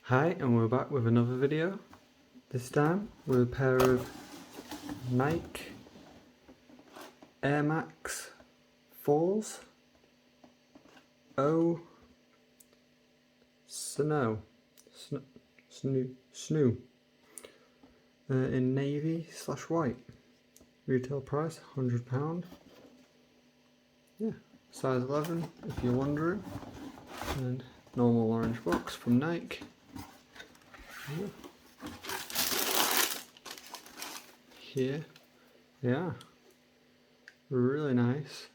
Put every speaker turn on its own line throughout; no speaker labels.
Hi, and we're back with another video. This time with a pair of Nike Air Max 4s. Snow in navy/white. Retail price £100. Yeah, size 11 if you're wondering. And normal orange box from Nike. Yeah. Here they are. Really nice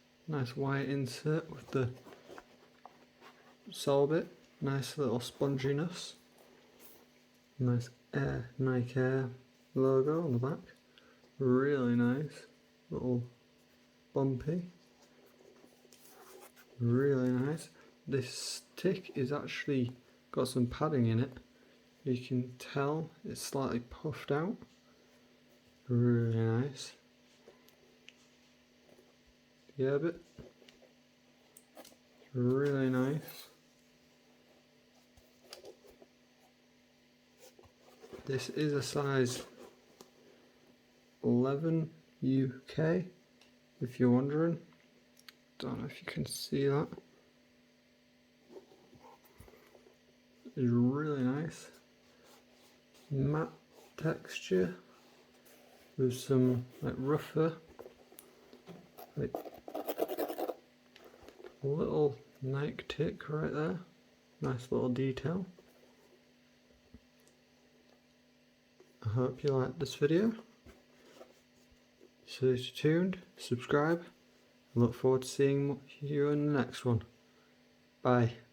white insert with the sole bit, nice little sponginess, nice Nike Air logo on the back, really nice, little bumpy, really nice. This stick is actually got some padding in it, you can tell it's slightly puffed out, really nice. Yeah, bit really nice. This is a size 11 UK, if you're wondering. Don't know if you can see that. It's really nice. Matte texture with some like rougher, like little Nike tick right there. Nice little detail. I hope you liked this video. So stay tuned, subscribe. I look forward to seeing you in the next one. Bye.